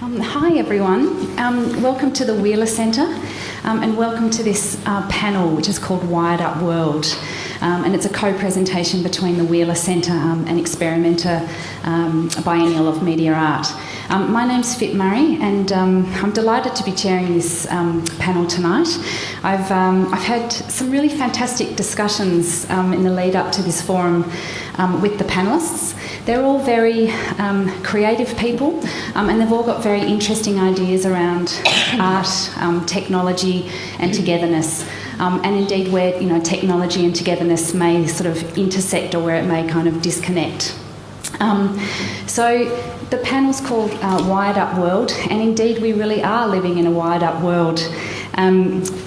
Hi everyone, welcome to the Wheeler Centre and welcome to this panel which is called Wired Up World, and it's a co-presentation between the Wheeler Centre and Experimenta Biennial of Media Art. My name's Phip Murray and I'm delighted to be chairing this panel tonight. I've had some really fantastic discussions in the lead up to this forum with the panellists. They're all very creative people and they've all got very interesting ideas around art, technology and togetherness. And indeed where technology and togetherness may sort of intersect or where it may kind of disconnect. So the panel's called Wired Up World, and indeed we really are living in a wired up world.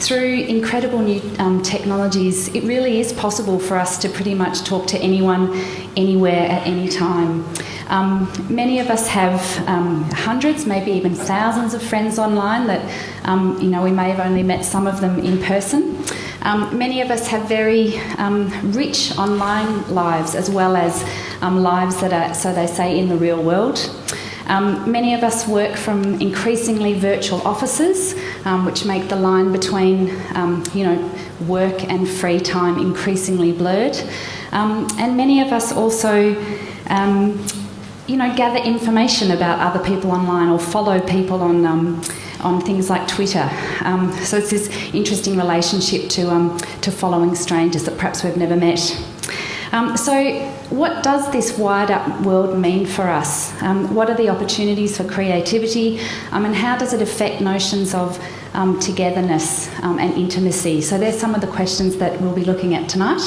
Through incredible new technologies, it really is possible for us to pretty much talk to anyone, anywhere, at any time. Many of us have hundreds, maybe even thousands of friends online that, we may have only met some of them in person. Many of us have very rich online lives as well as lives that are, so they say, in the real world. Many of us work from increasingly virtual offices, which make the line between, work and free time increasingly blurred. And many of us also, gather information about other people online or follow people on things like Twitter. So it's this interesting relationship to following strangers that perhaps we've never met. So what does this wired up world mean for us? What are the opportunities for creativity? And how does it affect notions of togetherness and intimacy? So there's some of the questions that we'll be looking at tonight.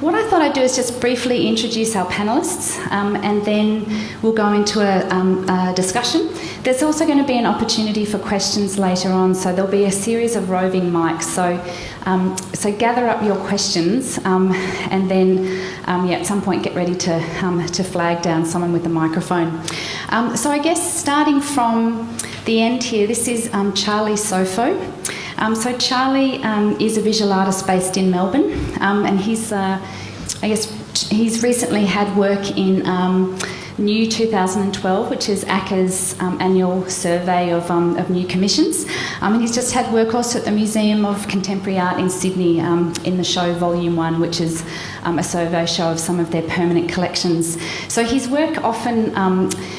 What I thought I'd do is just briefly introduce our panellists and then we'll go into a discussion. There's also going to be an opportunity for questions later on, so there'll be a series of roving mics. So gather up your questions and then at some point get ready to flag down someone with a microphone. So I guess starting from the end here, this is Charlie Sofo. So Charlie is a visual artist based in Melbourne, and he's recently had work in New 2012, which is ACCA's annual survey of new commissions. And he's just had work also at the Museum of Contemporary Art in Sydney in the show Volume 1, which is a survey show of some of their permanent collections. So his work often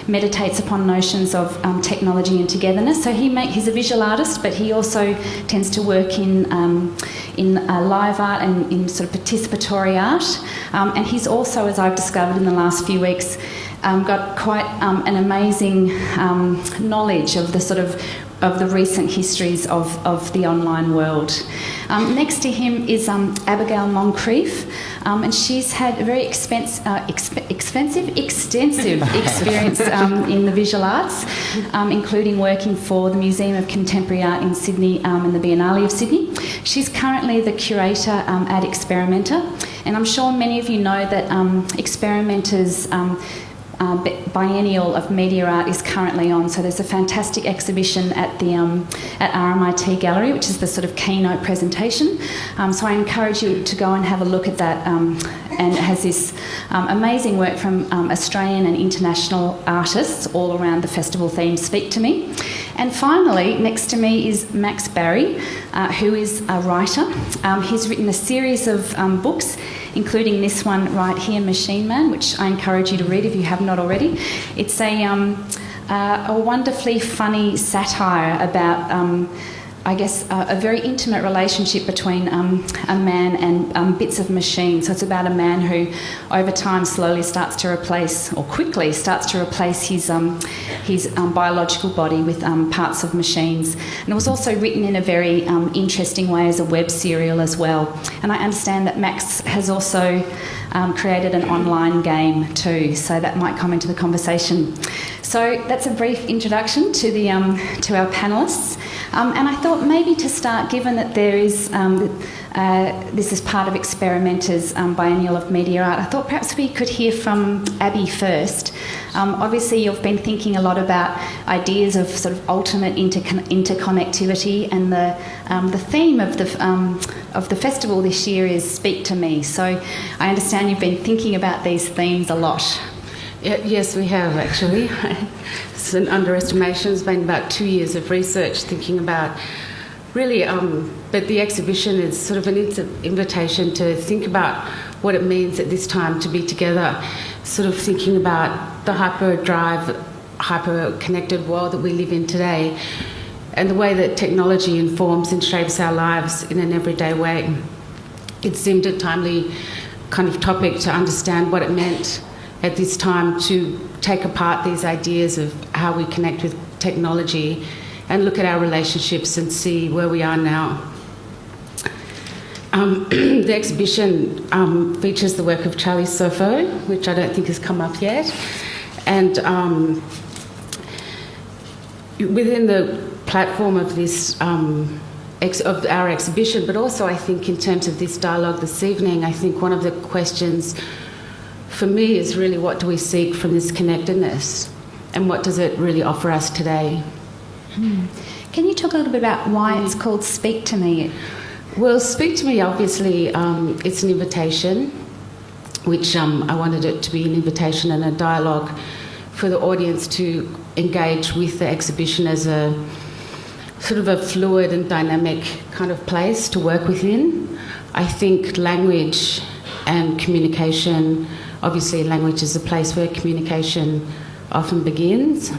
meditates upon notions of technology and togetherness. So he's a visual artist, but he also tends to work in live art and in sort of participatory art. And he's also, as I've discovered in the last few weeks, got quite an amazing knowledge of the recent histories of the online world. Next to him is Abigail Moncrieff, and she's had a very extensive experience in the visual arts, including working for the Museum of Contemporary Art in Sydney and the Biennale of Sydney. She's currently the curator at Experimenta, and I'm sure many of you know that Experimenta's Biennial of Media Art is currently on, so there's a fantastic exhibition at the at RMIT Gallery, which is the sort of keynote presentation. So I encourage you to go and have a look at that, and it has this amazing work from Australian and international artists all around the festival theme Speak to Me. And finally, next to me is Max Barry, who is a writer. He's written a series of books, including this one right here, Machine Man, which I encourage you to read if you have not already. It's a wonderfully funny satire about, a very intimate relationship between a man and bits of machine. So it's about a man who, over time, slowly starts to replace, or quickly starts to replace his biological body with parts of machines. And it was also written in a very interesting way as a web serial as well. And I understand that Max has also created an online game too, so that might come into the conversation. So that's a brief introduction to to our panellists. And I thought maybe to start, given that there is this is part of Experimenta's Biennial of Media Art, I thought perhaps we could hear from Abby first. Obviously, you've been thinking a lot about ideas of sort of ultimate interconnectivity, and the theme of the festival this year is Speak to Me. So I understand you've been thinking about these themes a lot. Yes, we have, actually. It's an underestimation. It's been about 2 years of research thinking about really, but the exhibition is sort of an invitation to think about what it means at this time to be together, sort of thinking about the hyper-drive, hyper-connected world that we live in today and the way that technology informs and shapes our lives in an everyday way. It seemed a timely kind of topic to understand what it meant at this time to take apart these ideas of how we connect with technology and look at our relationships and see where we are now. The exhibition features the work of Charlie Sofo, which I don't think has come up yet, and within the platform of this of our exhibition, but also I think in terms of this dialogue this evening, I think one of the questions for me is really what do we seek from this connectedness and what does it really offer us today? Can you talk a little bit about why it's called Speak to Me? Well, Speak to Me, obviously, it's an invitation, which I wanted it to be an invitation and a dialogue for the audience to engage with the exhibition as a sort of a fluid and dynamic kind of place to work within. I think language and communication, obviously language is a place where communication often begins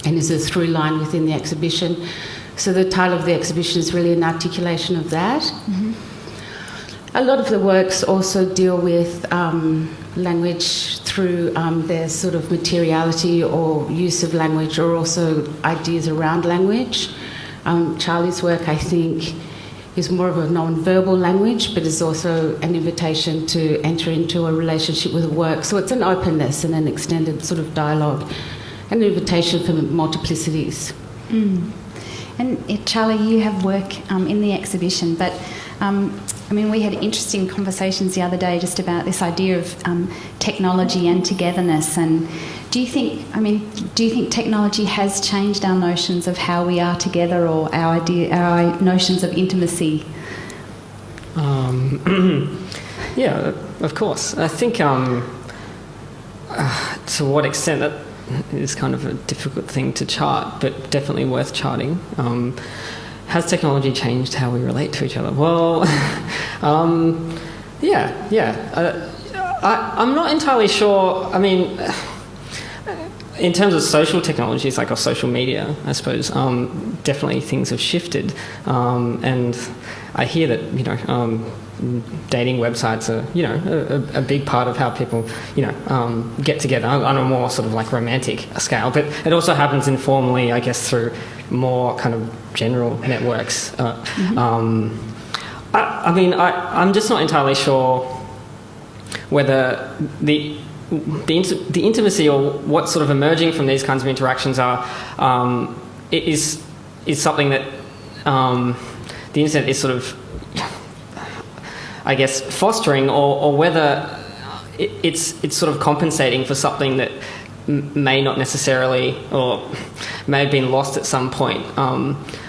and is a through line within the exhibition. So the title of the exhibition is really an articulation of that. Mm-hmm. A lot of the works also deal with language through their sort of materiality or use of language, or also ideas around language. Charlie's work, I think, is more of a non-verbal language, but is also an invitation to enter into a relationship with a work. So it's an openness and an extended sort of dialogue, an invitation for multiplicities. Mm. And Charlie, you have work in the exhibition, but we had interesting conversations the other day just about this idea of technology and togetherness. And do you think technology has changed our notions of how we are together, or our notions of intimacy? Yeah, of course. I think to what extent that is kind of a difficult thing to chart, but definitely worth charting. Has technology changed how we relate to each other? Well, yeah. I'm not entirely sure. I mean, in terms of social technologies, like our social media, I suppose, definitely things have shifted. And I hear that, dating websites are, a big part of how people, get together on a more sort of like romantic scale. But it also happens informally, I guess, through more kind of general networks. Mm-hmm. I'm just not entirely sure whether the intimacy or what's sort of emerging from these kinds of interactions is something that the internet is sort of, I guess, fostering, or whether it's sort of compensating for something that may not necessarily, or may have been lost at some point.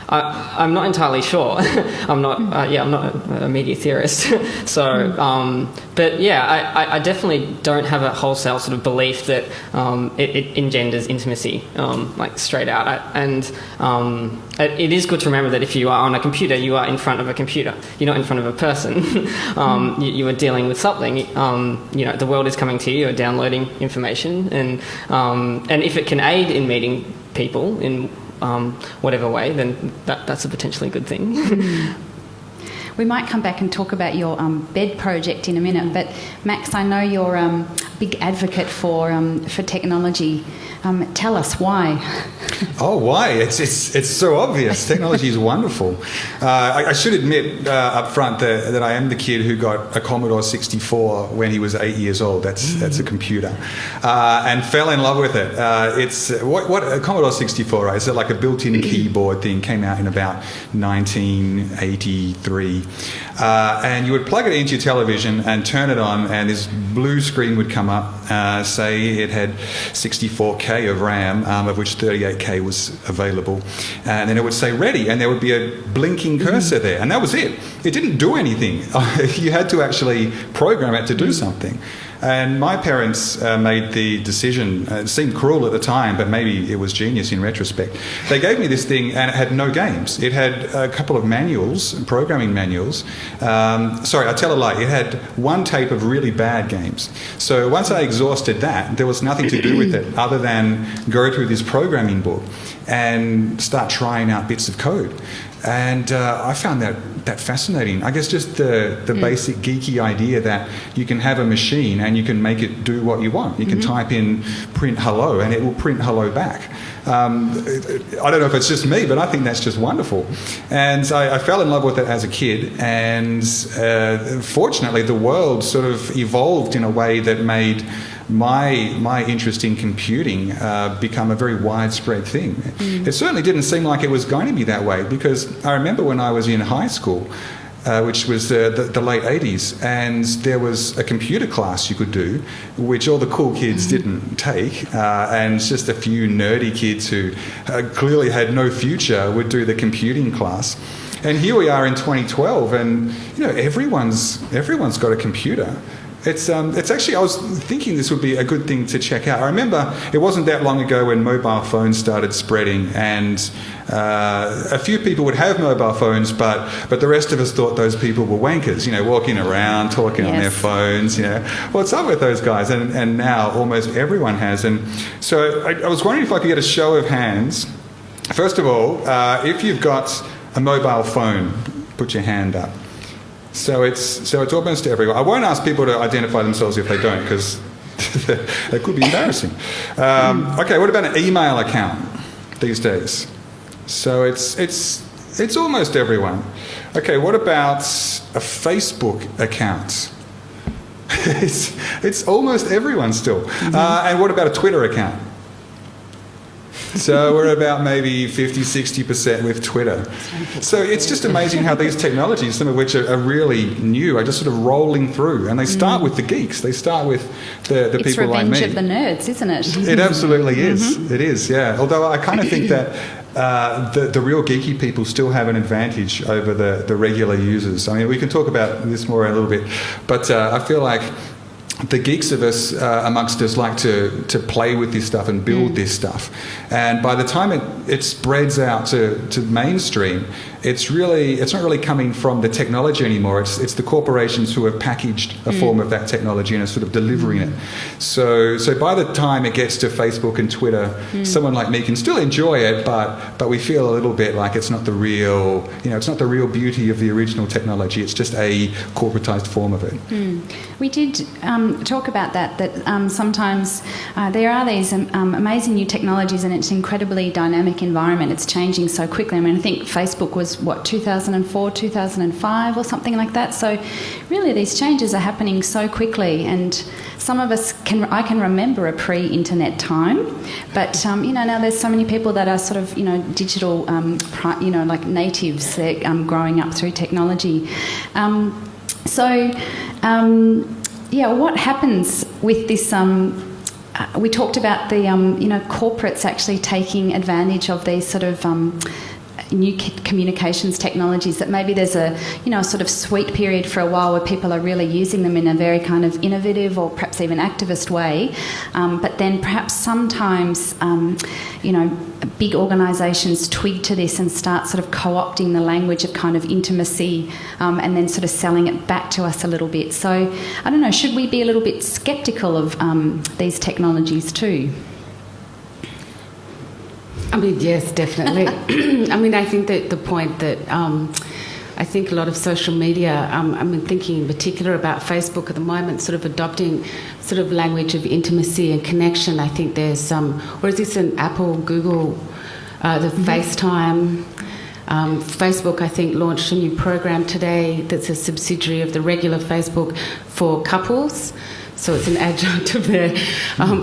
I'm not entirely sure. I'm not a media theorist. So, but yeah, I definitely don't have a wholesale sort of belief that it engenders intimacy, like straight out. And it is good to remember that if you are on a computer, you are in front of a computer. You're not in front of a person. You are dealing with something. The world is coming to you. You're downloading information, and if it can aid in meeting people in whatever way, then that's a potentially good thing. We might come back and talk about your bed project in a minute, but Max, I know you're a big advocate for technology. Tell us why. Oh, why? It's so obvious. Technology is wonderful. I should admit up front that I am the kid who got a Commodore 64 when he was 8 years old. That's a computer, and fell in love with it. It's what a Commodore 64, right? It's like a built-in keyboard thing. Came out in about 1983. And you would plug it into your television and turn it on, and this blue screen would come up. Say it had 64K of RAM, of which 38K was available, and then it would say ready, and there would be a blinking cursor there, and that was it. It didn't do anything. You had to actually program it to do something. And my parents made the decision, it seemed cruel at the time, but maybe it was genius in retrospect. They gave me this thing and it had no games. It had a couple of manuals, programming manuals. Sorry, I tell a lie. It had one tape of really bad games. So once I exhausted that, there was nothing to do with it other than go through this programming book and start trying out bits of code. And I found that fascinating. I guess just the basic geeky idea that you can have a machine and you can make it do what you want. You can type in print hello and it will print hello back. I don't know if it's just me, but I think that's just wonderful. And I fell in love with it as a kid, and fortunately the world sort of evolved in a way that made my interest in computing become a very widespread thing. It certainly didn't seem like it was going to be that way, because I remember when I was in high school, which was the late 80s, and there was a computer class you could do, which all the cool kids didn't take, and just a few nerdy kids who clearly had no future would do the computing class. And here we are in 2012, and everyone's got a computer. It's actually, I was thinking this would be a good thing to check out. I remember it wasn't that long ago when mobile phones started spreading, and a few people would have mobile phones, but the rest of us thought those people were wankers, walking around, talking on their phones, What's up with those guys? And now almost everyone has. And so I was wondering if I could get a show of hands. First of all, if you've got a mobile phone, put your hand up. So it's almost everyone. I won't ask people to identify themselves if they don't, because that could be embarrassing. Okay, what about an email account these days? So it's almost everyone. Okay, what about a Facebook account? It's almost everyone still. And what about a Twitter account? So we're about maybe 50-60% with Twitter. So it's just amazing how these technologies, some of which are really new, are just sort of rolling through. And they start with the geeks. They start with the people like me. It's revenge of the nerds, isn't it? It absolutely is. It is, yeah. Although I kind of think that the real geeky people still have an advantage over the regular users. I mean, we can talk about this more in a little bit. But I feel like the geeks of us amongst us like to play with this stuff and build this stuff, and by the time it spreads out to mainstream, it's not really coming from the technology anymore. It's the corporations who have packaged a form of that technology and are sort of delivering it. So by the time it gets to Facebook and Twitter, someone like me can still enjoy it, but we feel a little bit like it's not the real it's not the real beauty of the original technology. It's just a corporatized form of it. We did talk about that sometimes there are these amazing new technologies, and it's an incredibly dynamic environment. It's changing so quickly. I mean, I think Facebook was 2004, 2005 or something like that. So really these changes are happening so quickly, and some of us I can remember a pre-internet time, but now there's so many people that are sort of digital like natives. They're growing up through technology. What happens with this? We talked about the corporates actually taking advantage of these sort of new communications technologies, that maybe there's a sort of sweet period for a while where people are really using them in a very kind of innovative or perhaps even activist way, but then perhaps sometimes big organisations twig to this and start sort of co-opting the language of kind of intimacy, and then sort of selling it back to us a little bit. So I don't know, should we be a little bit sceptical of these technologies too? I mean, yes, definitely. I mean, I think that the point that I think a lot of social media, thinking in particular about Facebook at the moment, sort of adopting sort of language of intimacy and connection. I think there's or is this an Apple, Google, the FaceTime? Facebook, I think, launched a new program today that's a subsidiary of the regular Facebook for couples. So it's an adjunct of there.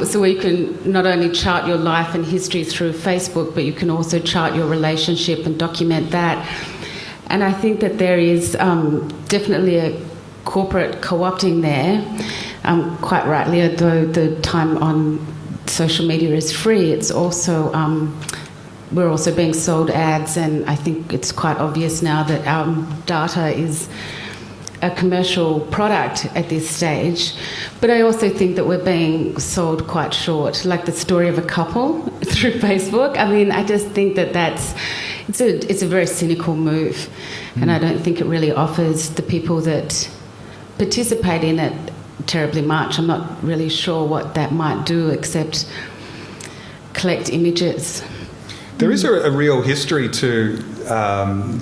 So you can not only chart your life and history through Facebook, but you can also chart your relationship and document that. And I think that there is definitely a corporate co-opting there. Quite rightly, although the time on social media is free, it's also we're also being sold ads, and I think it's quite obvious now that our data is a commercial product at this stage, but I also think that we're being sold quite short, like the story of a couple through Facebook. I mean, I just think that it's a very cynical move, and I don't think it really offers the people that participate in it terribly much. I'm not really sure what that might do except collect images. There is a real history to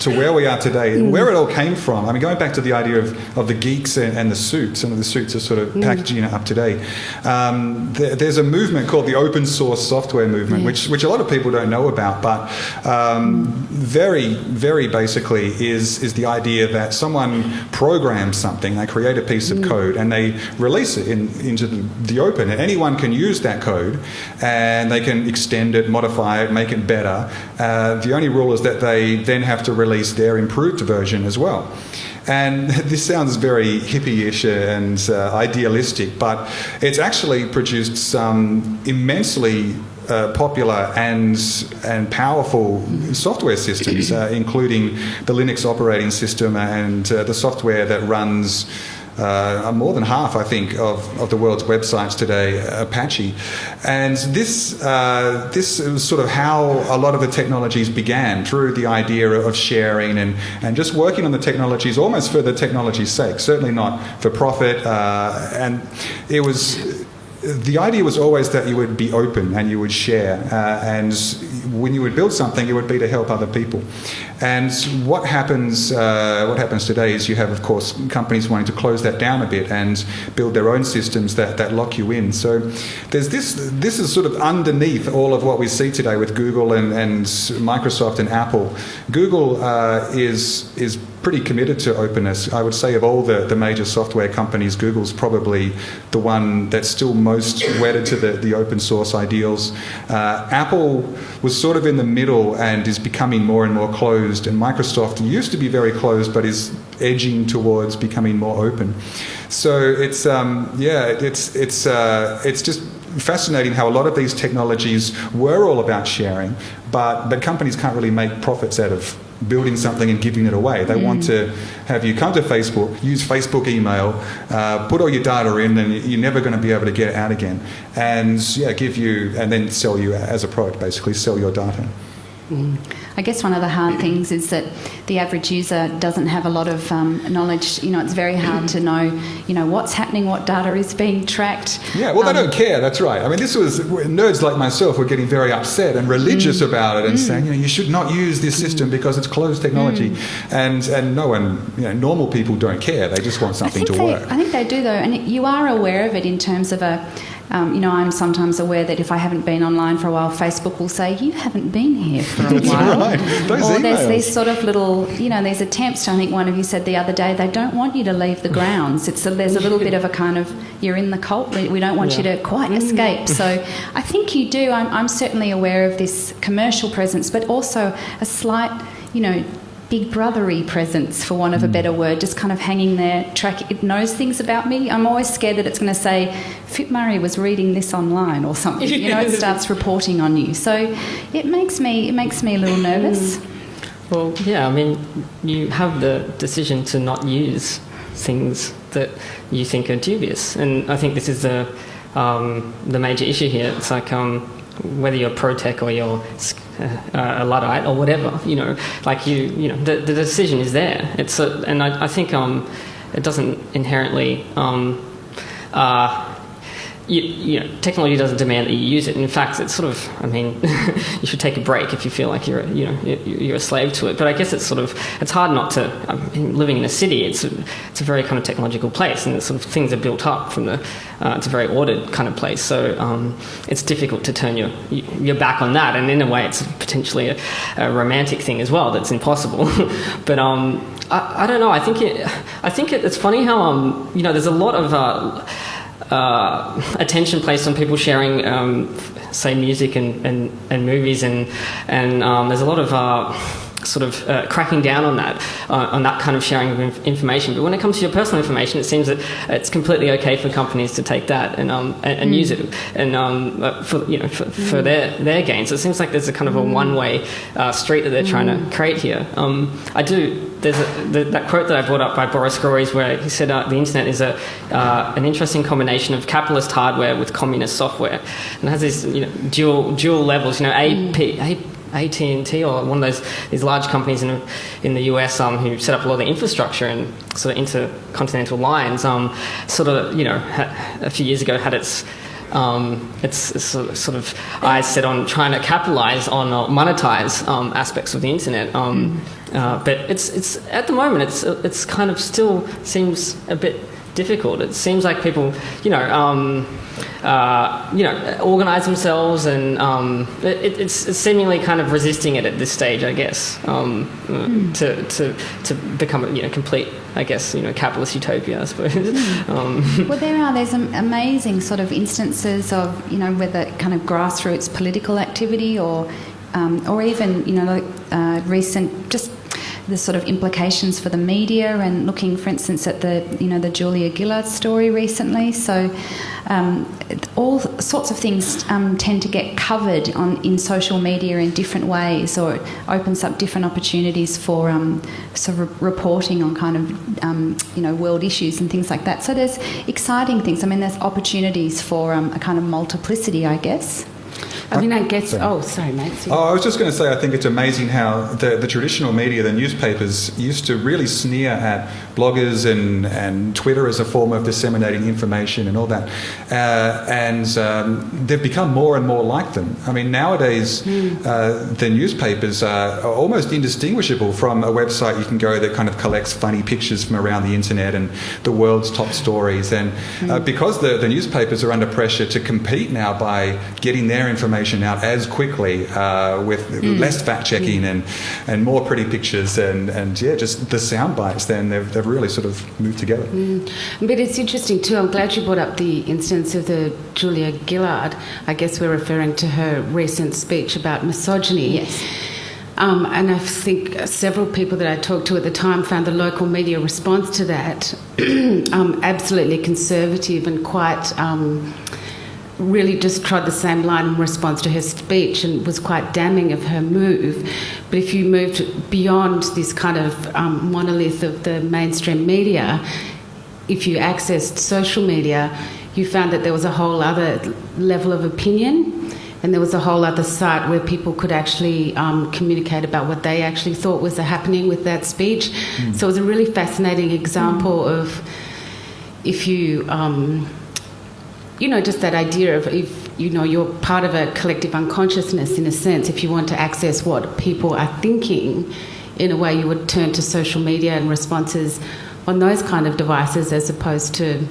where we are today, where it all came from. I mean, going back to the idea of the geeks and the suits, some of the suits are sort of packaging it up today. There's a movement called the open source software movement, which a lot of people don't know about, but very, very basically is the idea that someone programs something, they create a piece of code, and they release it into the open, and anyone can use that code, and they can extend it, modify it, make it better. The only rule is that they then have to release their improved version as well. And this sounds very hippie-ish and idealistic, but it's actually produced some immensely popular and powerful software systems, including the Linux operating system and the software that runs more than half, I think, of the world's websites today, Apache. And this is sort of how a lot of the technologies began, through the idea of sharing and just working on the technologies almost for the technology's sake, certainly not for profit. And it was... The idea was always that you would be open and you would share, and when you would build something, it would be to help other people. And what happens today is you have, of course, companies wanting to close that down a bit and build their own systems that lock you in. So there's this is sort of underneath all of what we see today with Google and Microsoft and Apple. Google is pretty committed to openness. I would say of all the major software companies, Google's probably the one that's still most wedded to the open source ideals. Apple was sort of in the middle and is becoming more and more closed, and Microsoft used to be very closed but is edging towards becoming more open. So it's just fascinating how a lot of these technologies were all about sharing, but companies can't really make profits out of building something and giving it away. They want to have you come to Facebook, use Facebook email, put all your data in, and you're never going to be able to get it out again. And give you, and then sell you as a product, basically sell your data. I guess one of the hard things is that the average user doesn't have a lot of knowledge. You know, it's very hard to know, what's happening, what data is being tracked. Yeah, well, they don't care. That's right. I mean, this was nerds like myself were getting very upset and religious about it and saying, you should not use this system because it's closed technology. And no one, normal people don't care. They just want something to work. I think they do, though, and you are aware of it in terms of I'm sometimes aware that if I haven't been online for a while, Facebook will say, you haven't been here for a while. Right. Those or emails. There's these sort of little, these attempts. I think one of you said the other day, they don't want you to leave the grounds. There's a little bit of a kind of, you're in the cult. We don't want you to quite escape. So I think you do. I'm certainly aware of this commercial presence, but also a slight, big brothery presence, for want of a better word, just kind of hanging there. It knows things about me. I'm always scared that it's going to say, Phip Murray was reading this online or something. It starts reporting on you. So it makes me a little nervous. Well, yeah, I mean, you have the decision to not use things that you think are dubious, and I think this is the major issue here. It's like whether you're pro-tech or you're a Luddite or whatever, the decision is there. And I think it doesn't inherently technology doesn't demand that you use it. In fact, it's sort of, you should take a break if you feel like you're a slave to it. But I guess it's hard not to. Living in a city, it's a very kind of technological place, and sort of things are built up from it's a very ordered kind of place. So it's difficult to turn your back on that. And in a way, it's potentially a romantic thing as well. That's impossible. But I don't know. I think it's funny how there's a lot of attention placed on people sharing, say, music and movies, and there's a lot of sort of cracking down on that kind of sharing of information. But when it comes to your personal information, it seems that it's completely okay for companies to take that and use it and for their gains. So it seems like there's a kind of a one-way street that they're trying to create here. There's that quote that I brought up by Boris Groys where he said the internet is an interesting combination of capitalist hardware with communist software, and it has these dual levels. AT&T or one of these large companies in the US who set up a lot of the infrastructure and sort of intercontinental lines a few years ago had its sort of eyes set on trying to capitalize on or monetize aspects of the internet. But it's at the moment it's kind of still seems a bit difficult. It seems like people organize themselves, and it's seemingly kind of resisting it at this stage, I guess, to become a complete, I guess, capitalist utopia, I suppose. Well, there's amazing sort of instances of whether kind of grassroots political activity or even recent just the sort of implications for the media, and looking, for instance, at the Julia Gillard story recently. So all sorts of things tend to get covered in social media in different ways, or it opens up different opportunities for sort of reporting on kind of world issues and things like that. So there's exciting things. I mean, there's opportunities for a kind of multiplicity, I guess. I mean, I guess... Oh, sorry, mate. I was just going to say, I think it's amazing how the traditional media, the newspapers, used to really sneer at bloggers and Twitter as a form of disseminating information and all that. And they've become more and more like them. I mean, nowadays, the newspapers are almost indistinguishable from a website you can go that kind of collects funny pictures from around the internet and the world's top stories. And because the newspapers are under pressure to compete now by getting their information out as quickly with less fact-checking and more pretty pictures and just the sound bites, then they've really sort of moved together. But it's interesting too, I'm glad you brought up the instance of the Julia Gillard. I guess we're referring to her recent speech about misogyny. Yes. And I think several people that I talked to at the time found the local media response to that absolutely conservative and quite... really just trod the same line in response to her speech and was quite damning of her move. But if you moved beyond this kind of monolith of the mainstream media, if you accessed social media, you found that there was a whole other level of opinion, and there was a whole other site where people could actually communicate about what they actually thought was happening with that speech. So it was a really fascinating example of if you... just that idea of if, you're part of a collective unconsciousness in a sense. If you want to access what people are thinking, in a way you would turn to social media and responses on those kind of devices as opposed to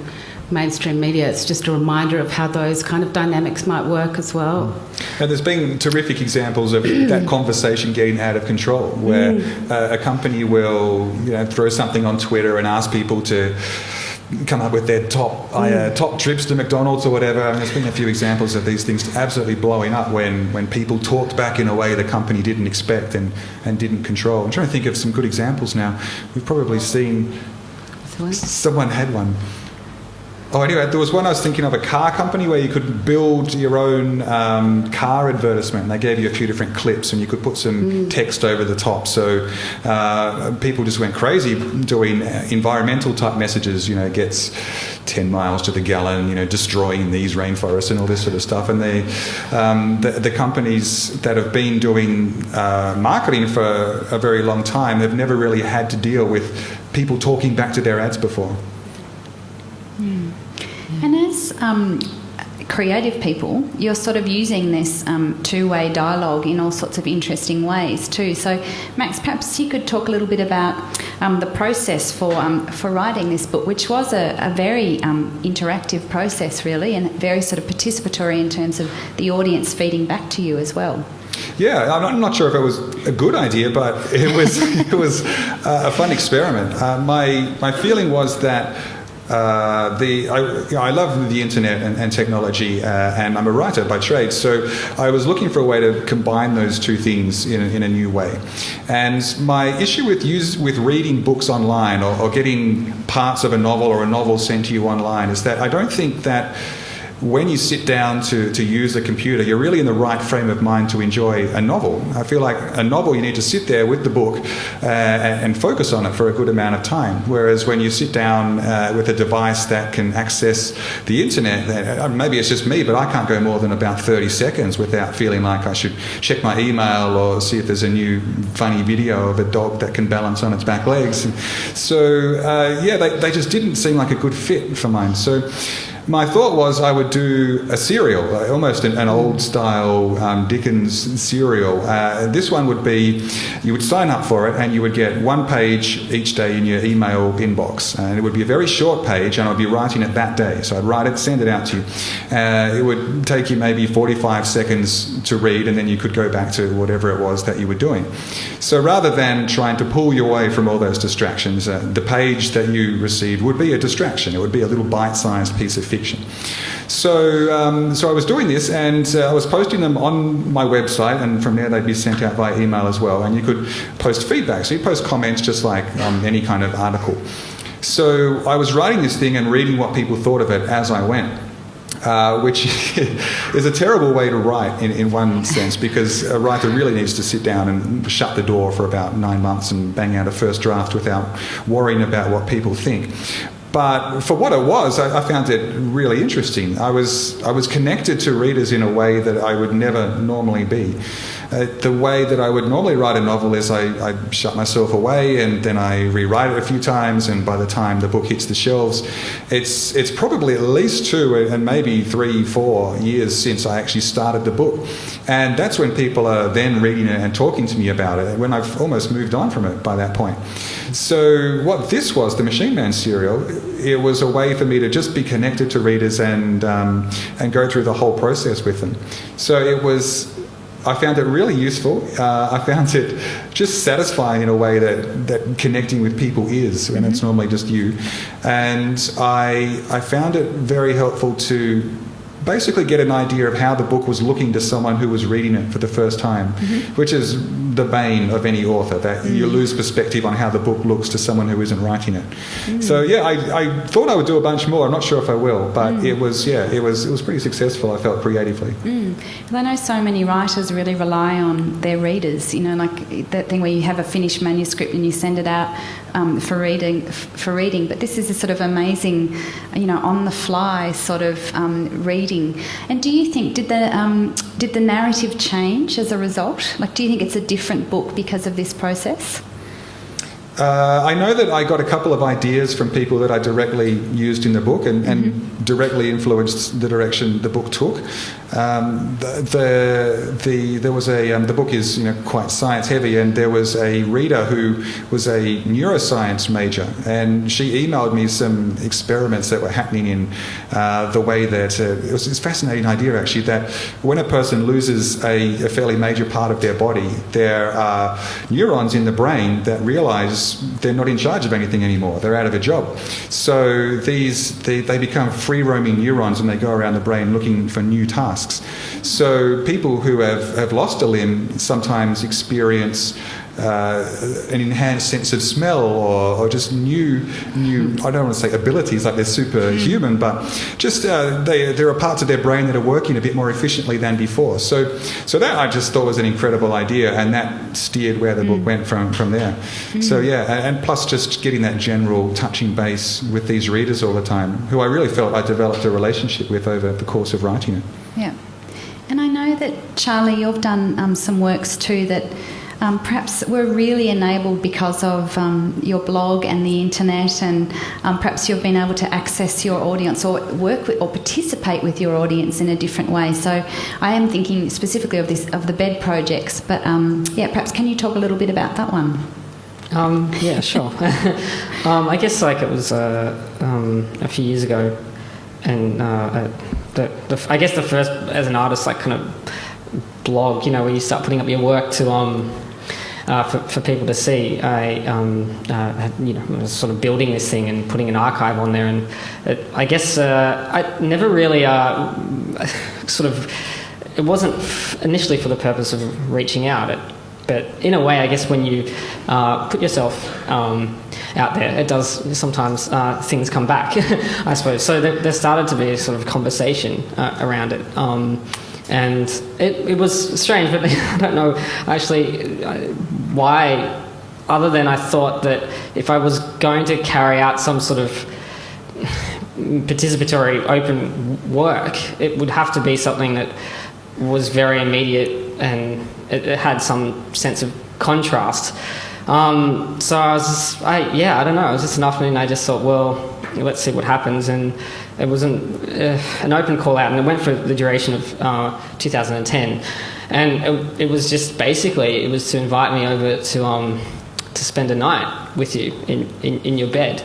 mainstream media. It's just a reminder of how those kind of dynamics might work as well. And there's been terrific examples of that conversation getting out of control, where a company will throw something on Twitter and ask people to come up with their top trips to McDonald's or whatever. I mean, there's been a few examples of these things absolutely blowing up when people talked back in a way the company didn't expect and didn't control. I'm trying to think of some good examples now. We've probably seen... Someone had one. Oh, anyway, there was one I was thinking of, a car company where you could build your own car advertisement, and they gave you a few different clips and you could put some text over the top. So people just went crazy doing environmental type messages, gets 10 miles to the gallon, destroying these rainforests and all this sort of stuff. And the companies that have been doing marketing for a very long time have never really had to deal with people talking back to their ads before. And as creative people, you're sort of using this two-way dialogue in all sorts of interesting ways too. So, Max, perhaps you could talk a little bit about the process for writing this book, which was a very interactive process, really, and very sort of participatory in terms of the audience feeding back to you as well. Yeah, I'm not sure if it was a good idea, but it was a fun experiment. My feeling was that I love the internet and technology, and I'm a writer by trade, so I was looking for a way to combine those two things in a new way. And my issue with reading books online or getting parts of a novel or a novel sent to you online is that I don't think that when you sit down to use a computer, you're really in the right frame of mind to enjoy a novel. I feel like a novel, you need to sit there with the book and focus on it for a good amount of time. Whereas when you sit down with a device that can access the internet, maybe it's just me, but I can't go more than about 30 seconds without feeling like I should check my email or see if there's a new funny video of a dog that can balance on its back legs. So, they just didn't seem like a good fit for mine. So my thought was I would do a serial, almost an old-style Dickens serial. This one would be, you would sign up for it and you would get one page each day in your email inbox. And it would be a very short page and I'd be writing it that day. So I'd write it, send it out to you. It would take you maybe 45 seconds to read, and then you could go back to whatever it was that you were doing. So rather than trying to pull you away from all those distractions, the page that you received would be a distraction. It would be a little bite-sized piece of fiction. So I was doing this, and I was posting them on my website, and from there they'd be sent out by email as well. And you could post feedback, so you post comments just like any kind of article. So I was writing this thing and reading what people thought of it as I went. Which is a terrible way to write in one sense, because a writer really needs to sit down and shut the door for about 9 months and bang out a first draft without worrying about what people think. But for what it was, I found it really interesting. I was connected to readers in a way that I would never normally be. The way that I would normally write a novel is I shut myself away and then I rewrite it a few times, and by the time the book hits the shelves, it's probably at least 2 and maybe 3, 4 years since I actually started the book. And that's when people are then reading it and talking to me about it, when I've almost moved on from it by that point. So what this was, the Machine Man serial, it was a way for me to just be connected to readers and go through the whole process with them. So I found it really useful. I found it just satisfying in a way that connecting with people is when it's normally just you. And I found it very helpful to basically get an idea of how the book was looking to someone who was reading it for the first time, which is the bane of any author, that you lose perspective on how the book looks to someone who isn't writing it. So I thought I would do a bunch more. I'm not sure if I will, but it was pretty successful, I felt, creatively. Well, I know so many writers really rely on their readers, like that thing where you have a finished manuscript and you send it out for reading, but this is a sort of amazing, on the fly sort of reading. And do you think did the narrative change as a result? Like, do you think it's a different book because of this process? I know that I got a couple of ideas from people that I directly used in the book and directly influenced the direction the book took. There was the book is quite science heavy, and there was a reader who was a neuroscience major, and she emailed me some experiments that were happening in the way that it was this fascinating idea actually, that when a person loses a fairly major part of their body, there are neurons in the brain that realise they're not in charge of anything anymore. They're out of a job. So they become free-roaming neurons, and they go around the brain looking for new tasks. So people who have lost a limb sometimes experience an enhanced sense of smell or just new I don't want to say abilities like they're superhuman, but just there are parts of their brain that are working a bit more efficiently than before. So that I just thought was an incredible idea, and that steered where the book went from there. So and plus just getting that general touching base with these readers all the time, who I really felt I developed a relationship with over the course of writing it. Yeah. And I know that, Charlie, you've done some works too that perhaps were really enabled because of your blog and the internet, and perhaps you've been able to access your audience or work with or participate with your audience in a different way. So I am thinking specifically of the bed projects, but perhaps can you talk a little bit about that one? Yeah, sure. I guess it was a few years ago, and I guess the first, as an artist, kind of blog, where you start putting up your work to for people to see. I was sort of building this thing and putting an archive on there, and I guess I never really it wasn't initially for the purpose of reaching out. But in a way, I guess when you put yourself out there, it does sometimes things come back, I suppose. So there started to be a sort of conversation around it. And it was strange, but I don't know actually why, other than I thought that if I was going to carry out some sort of participatory open work, it would have to be something that was very immediate and it had some sense of contrast. So I don't know, it was just an afternoon I just thought, well, let's see what happens, and it was an open call out, and it went for the duration of 2010, and it was just basically, it was to invite me over to spend a night with you in your bed.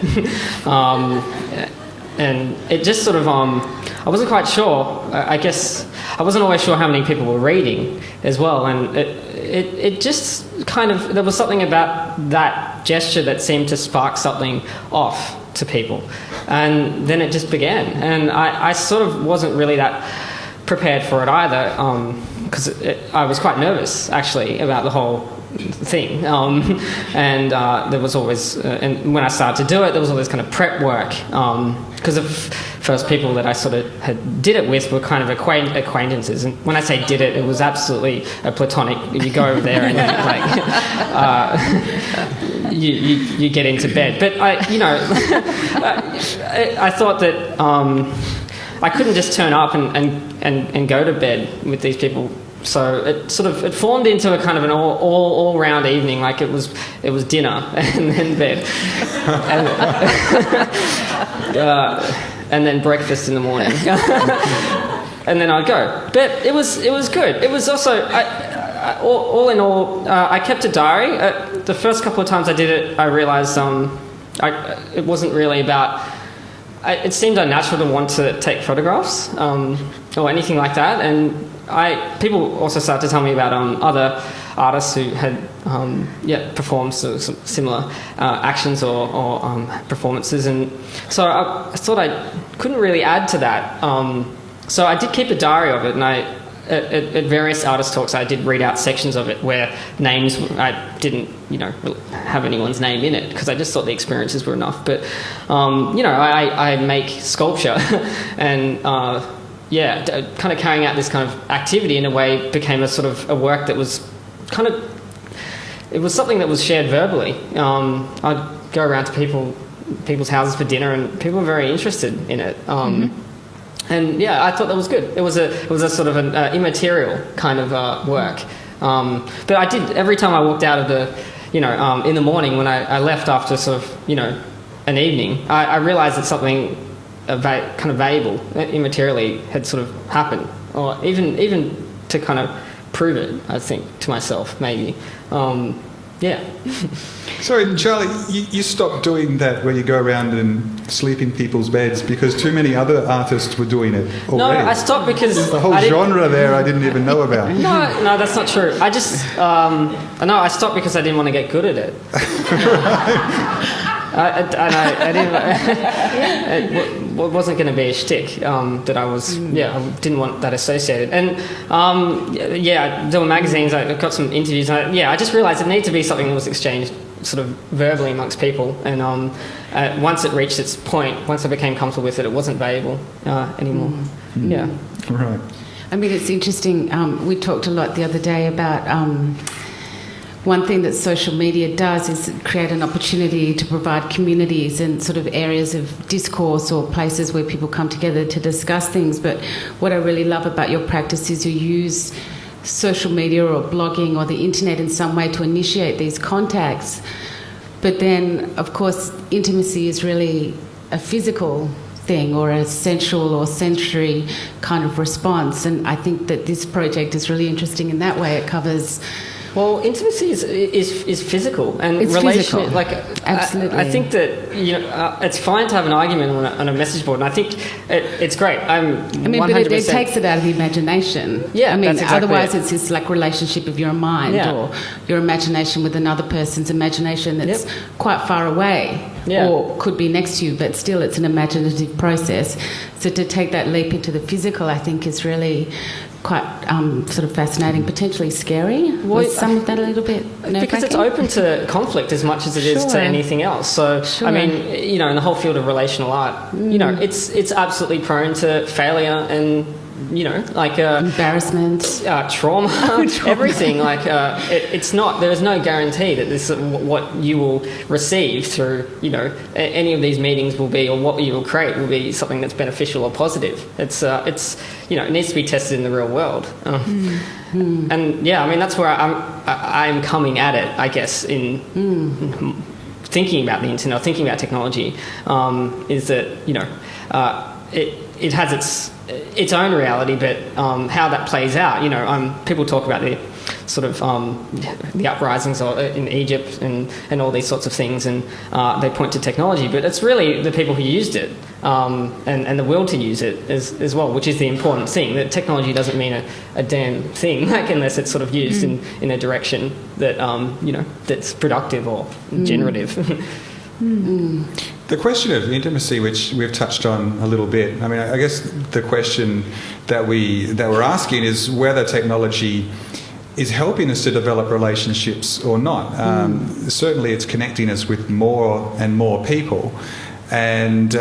And it just sort of, I wasn't quite sure, I guess, I wasn't always sure how many people were reading as well, and it just kind of, there was something about that gesture that seemed to spark something off to people, and then it just began, and I sort of wasn't really that prepared for it either, because I was quite nervous actually about the whole thing, and there was always, and when I started to do it, there was all this kind of prep work, because the first people that I sort of did it with were kind of acquaintances, and when I say did it, it was absolutely a platonic. You go over there and you get into bed, but I thought that I couldn't just turn up and go to bed with these people. So it formed into a kind of an all round evening, like it was dinner and then bed, and then breakfast in the morning, and then I'd go. But it was good. It was also all in all, I kept a diary. The first couple of times I did it, I realised it wasn't really about. It seemed unnatural to want to take photographs or anything like that, and people also started to tell me about other artists who had performed some similar actions or performances, and so I thought I couldn't really add to that. So I did keep a diary of it, and at various artist talks I did read out sections of it where names, I didn't have anyone's name in it because I just thought the experiences were enough. But I make sculpture and kind of carrying out this kind of activity in a way became a sort of a work that was kind of, it was something that was shared verbally. I'd go around to people's houses for dinner, and people were very interested in it. And I thought that was good. It was a sort of an immaterial kind of work. But I did, every time I walked out of the, in the morning when I left after sort of, an evening, I realised that something kind of valuable, immaterially, had sort of happened, or even to kind of prove it, I think, to myself, maybe. So, Charlie, you stopped doing that where you go around and sleep in people's beds because too many other artists were doing it already. No, I stopped because... There's the whole genre there I didn't even know about. No, that's not true. I just... I stopped because I didn't want to get good at it. I didn't. It wasn't going to be a shtick that I was. I didn't want that associated. And there were magazines. I got some interviews. I just realised it needed to be something that was exchanged sort of verbally amongst people. And once it reached its point, once I became comfortable with it, it wasn't valuable anymore. Yeah. Right. I mean, it's interesting. We talked a lot the other day about. One thing that social media does is create an opportunity to provide communities and sort of areas of discourse or places where people come together to discuss things. But what I really love about your practice is you use social media or blogging or the internet in some way to initiate these contacts. But then, of course, intimacy is really a physical thing or a sensual or sensory kind of response. And I think that this project is really interesting in that way. It covers Well, intimacy is physical and it's relation. physical. Like, absolutely. I think that it's fine to have an argument on a message board, and I think it's great. But it takes it out of the imagination. Yeah, that's exactly otherwise it. It's this like relationship of your mind or your imagination with another person's imagination that's quite far away or could be next to you, but still it's an imaginative process. So to take that leap into the physical, I think is really quite sort of fascinating, potentially scary. Was some of that a little bit nerve-wracking? Because it's open to conflict as much as it is to anything else. So, I mean, in the whole field of relational art, it's absolutely prone to failure and, embarrassment, trauma, everything. There is no guarantee that this what you will receive through, any of these meetings will be, or what you will create will be something that's beneficial or positive. It needs to be tested in the real world. And that's where I'm coming at it, I guess, in thinking about the internet, thinking about technology, is that, it has its own reality, but how that plays out, people talk about the sort of the uprisings in Egypt and all these sorts of things, and they point to technology, but it's really the people who used it and the will to use it as well, which is the important thing. That technology doesn't mean a damn thing, unless it's sort of used in a direction that that's productive or generative. The question of intimacy, which we've touched on a little bit, I mean, I guess the question that we're asking is whether technology is helping us to develop relationships or not. Certainly it's connecting us with more and more people. And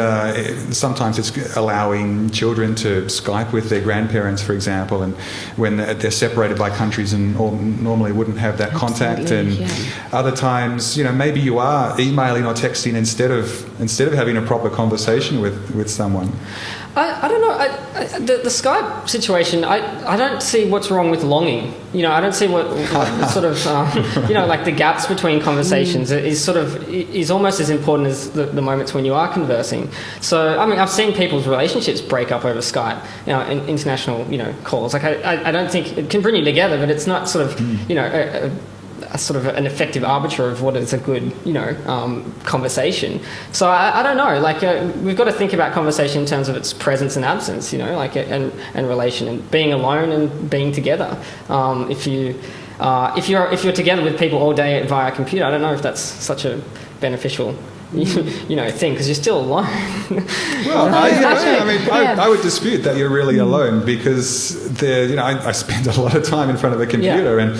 sometimes it's allowing children to Skype with their grandparents, for example, and when they're separated by countries and normally wouldn't have that contact. And other times, maybe you are emailing or texting instead of having a proper conversation with someone. I don't know. The Skype situation, I don't see what's wrong with longing. I don't see what sort of, like the gaps between conversations is almost as important as the moments when you are conversing. So, I mean, I've seen people's relationships break up over Skype, in international, calls. Like, I don't think it can bring you together, but it's not sort of, a sort of an effective arbiter of what is a good, conversation. So I don't know. Like we've got to think about conversation in terms of its presence and absence, and relation, and being alone and being together. If you're together with people all day via a computer, I don't know if that's such a beneficial thing, because you're still alone. Well, I would dispute that you're really alone, because I spend a lot of time in front of a computer, and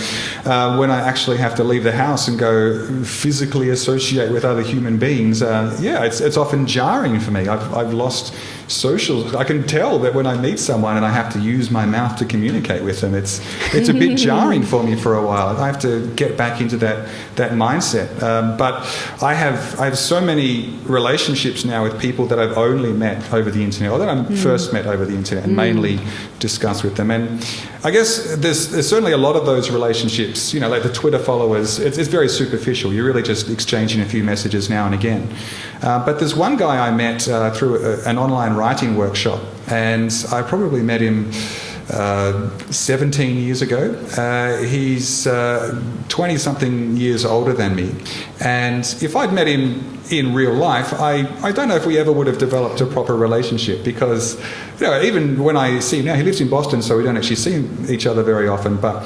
when I actually have to leave the house and go physically associate with other human beings, it's often jarring for me. I've lost social. I can tell that when I meet someone and I have to use my mouth to communicate with them, it's a bit jarring for me for a while. I have to get back into that mindset. But I have so many relationships now with people that I've only met over the internet, or that I first met over the internet and mainly discuss with them. And I guess there's certainly a lot of those relationships, like the Twitter followers, it's very superficial. You're really just exchanging a few messages now and again. But there's one guy I met through an online writing workshop, and I probably met him 17 years ago. He's 20-something years older than me. And if I'd met him in real life, I don't know if we ever would have developed a proper relationship, because even when I see him now, he lives in Boston, so we don't actually see each other very often, but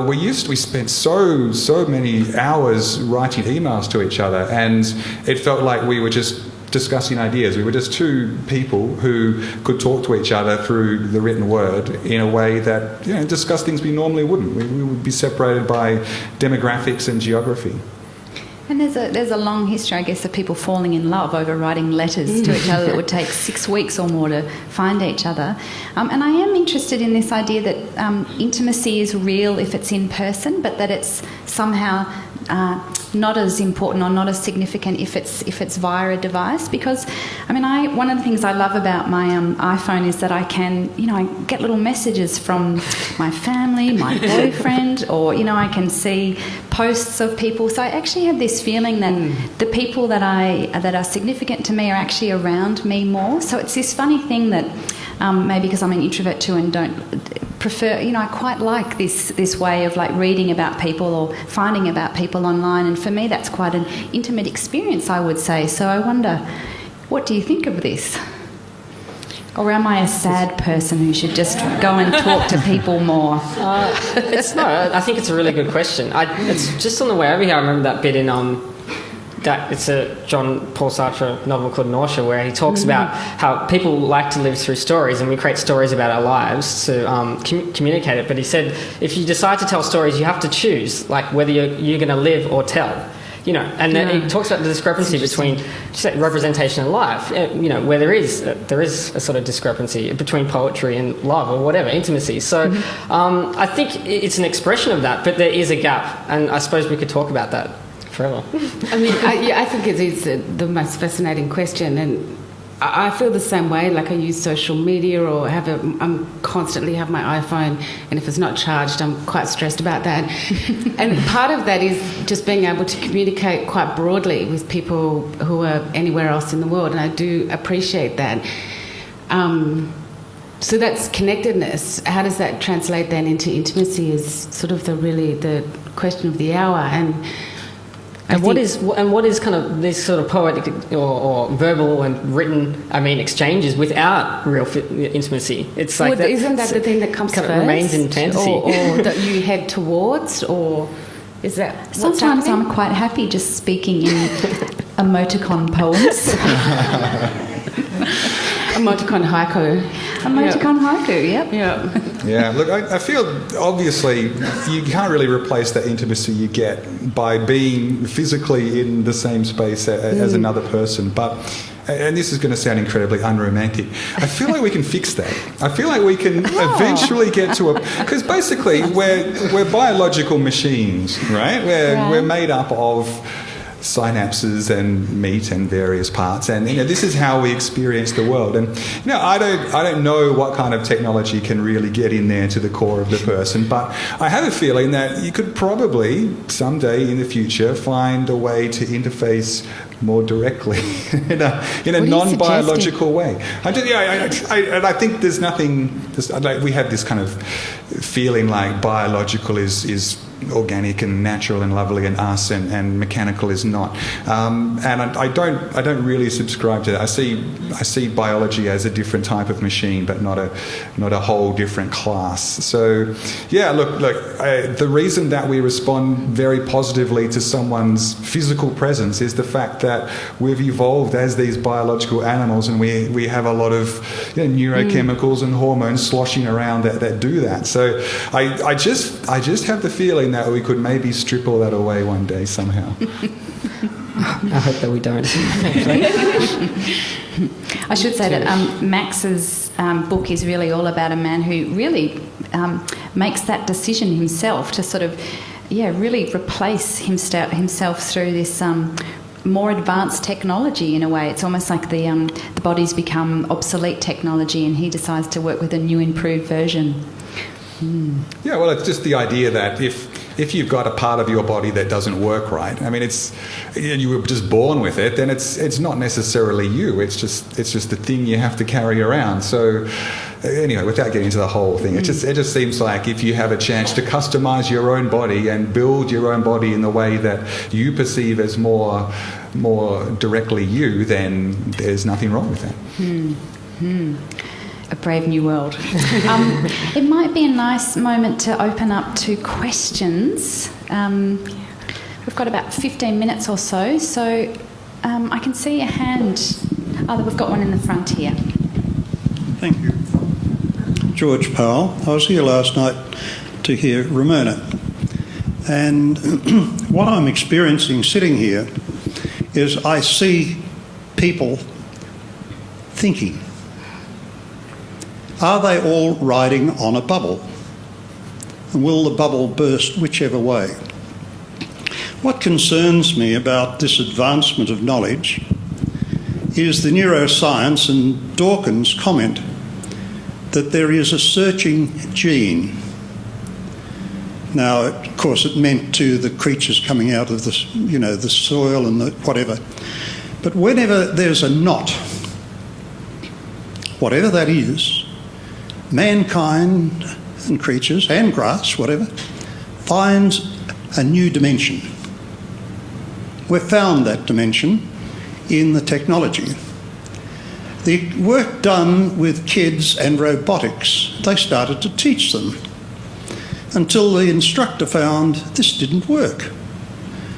we spent so many hours writing emails to each other, and it felt like we were just discussing ideas. We were just two people who could talk to each other through the written word in a way that discuss things we normally wouldn't. We would be separated by demographics and geography. And there's a long history, I guess, of people falling in love over writing letters to each other that would take 6 weeks or more to find each other. And I am interested in this idea that intimacy is real if it's in person, but that it's somehow not as important or not as significant if it's via a device. Because one of the things I love about my iPhone is that I can I get little messages from my family, my boyfriend, or I can see posts of people. So I actually have this feeling that the people that are significant to me are actually around me more. So it's this funny thing that maybe because I'm an introvert too and don't prefer, I quite like this way of like reading about people or finding about people online, and for me that's quite an intimate experience, I would say. So I wonder, what do you think of this? Or am I a sad person who should just go and talk to people more? I think it's a really good question. It's just on the way over here, I remember that bit in it's a John Paul Sartre novel called Nausea, where he talks about how people like to live through stories, and we create stories about our lives to communicate it. But he said, if you decide to tell stories, you have to choose, like whether you're going to live or tell. And then he talks about the discrepancy between representation and life, where there is a sort of discrepancy between poetry and love or whatever, intimacy. So I think it's an expression of that, but there is a gap, and I suppose we could talk about that forever. I mean, I think it is the most fascinating question, and I feel the same way. Like, I use social media, or I'm constantly have my iPhone, and if it's not charged, I'm quite stressed about that. And part of that is just being able to communicate quite broadly with people who are anywhere else in the world, and I do appreciate that. So that's connectedness. How does that translate then into intimacy is sort of the question of the hour. And what is kind of this sort of poetic or verbal and written, exchanges without real intimacy? It's like isn't that the thing that comes first? Remains in fantasy, or that you head towards, or is that? Sometimes I'm quite happy just speaking in emoticon poems. Emoticon haiku. Emoticon haiku, yep. Yeah. Yeah, look, I feel obviously you can't really replace that intimacy you get by being physically in the same space as another person. But, and this is going to sound incredibly unromantic, I feel like we can fix that. I feel like we can eventually get to because basically we're biological machines, right? We're made up of synapses and meat and various parts, and this is how we experience the world. And I don't know what kind of technology can really get in there to the core of the person, but I have a feeling that you could probably someday in the future find a way to interface more directly in a non-biological way. I think there's nothing. We have this kind of feeling like biological is organic and natural and lovely and us, and mechanical is not. And I don't really subscribe to that. I see biology as a different type of machine, but not a whole different class. So yeah, look. The reason that we respond very positively to someone's physical presence is the fact that we've evolved as these biological animals, and we have a lot of neurochemicals and hormones sloshing around that do that. So I just have the feeling that we could maybe strip all that away one day somehow. I hope that we don't. I should say that Max's book is really all about a man who really makes that decision himself to sort of, really replace himself through this more advanced technology in a way. It's almost like the body's become obsolete technology, and he decides to work with a new, improved version. Yeah, well, it's just the idea that if you've got a part of your body that doesn't work right, you were just born with it, then it's not necessarily you. It's just the thing you have to carry around. So anyway, without getting into the whole thing, it just seems like if you have a chance to customize your own body and build your own body in the way that you perceive as more directly you, then there's nothing wrong with that. A brave new world. It might be a nice moment to open up to questions. We've got about 15 minutes or so, so I can see a hand. Oh, we've got one in the front here. Thank you. George Powell. I was here last night to hear Ramona, and what I'm experiencing sitting here is I see people thinking. Are they all riding on a bubble? And will the bubble burst whichever way? What concerns me about this advancement of knowledge is the neuroscience and Dawkins' comment that there is a searching gene. Now, of course, it meant to the creatures coming out of the soil and the whatever. But whenever there's a knot, whatever that is, mankind and creatures and grass, whatever, finds a new dimension. We've found that dimension in the technology. The work done with kids and robotics, they started to teach them until the instructor found this didn't work.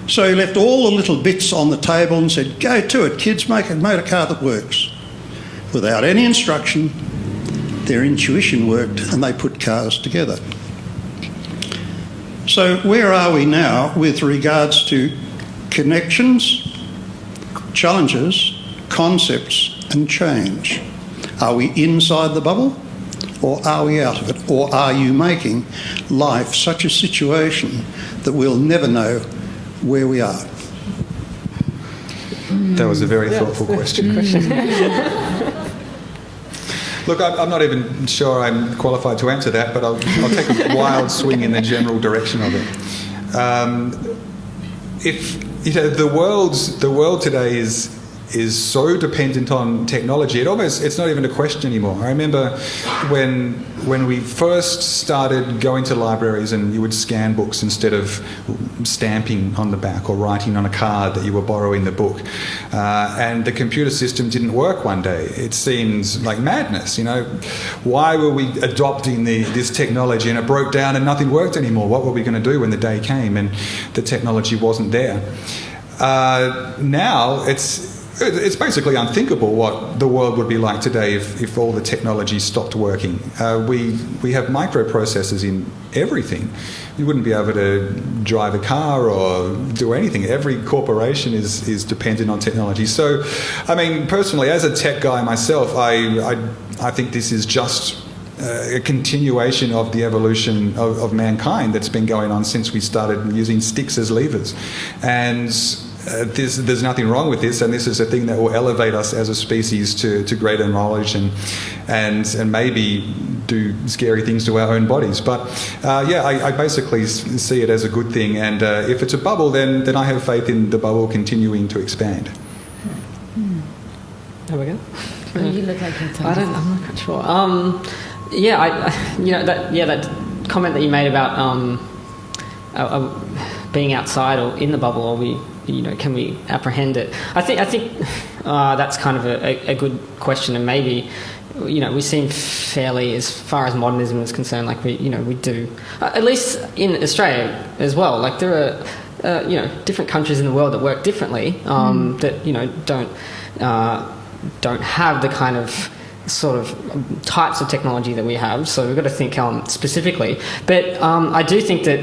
So he left all the little bits on the table and said, go to it, kids, make a motor car that works. Without any instruction, their intuition worked and they put cars together. So where are we now with regards to connections, challenges, concepts and change? Are we inside the bubble or are we out of it? Or are you making life such a situation that we'll never know where we are? That was a very thoughtful question. Look, I'm not even sure I'm qualified to answer that, but I'll take a wild swing in the general direction of it. The world today is so dependent on technology. It's not even a question anymore. I remember when we first started going to libraries and you would scan books instead of stamping on the back or writing on a card that you were borrowing the book, and the computer system didn't work one day. It seems like madness. Why were we adopting this technology and it broke down and nothing worked anymore? What were we going to do when the day came and the technology wasn't there? Now it's basically unthinkable what the world would be like today if all the technology stopped working. We have microprocessors in everything. You wouldn't be able to drive a car or do anything. Every corporation is dependent on technology. So, I mean, personally, as a tech guy myself, I think this is just a continuation of the evolution of mankind that's been going on since we started using sticks as levers. And there's nothing wrong with this, and this is a thing that will elevate us as a species to greater knowledge and maybe do scary things to our own bodies. But I basically see it as a good thing, and if it's a bubble, then I have faith in the bubble continuing to expand. There we go. You look like you're I'm not quite sure. That comment that you made about being outside or in the bubble, or can we apprehend it? I think that's kind of a good question, and maybe we seem fairly, as far as modernism is concerned, like we do, at least in Australia as well. Like there are different countries in the world that work differently, that don't have the kind of sort of types of technology that we have. So we've got to think specifically. But I do think that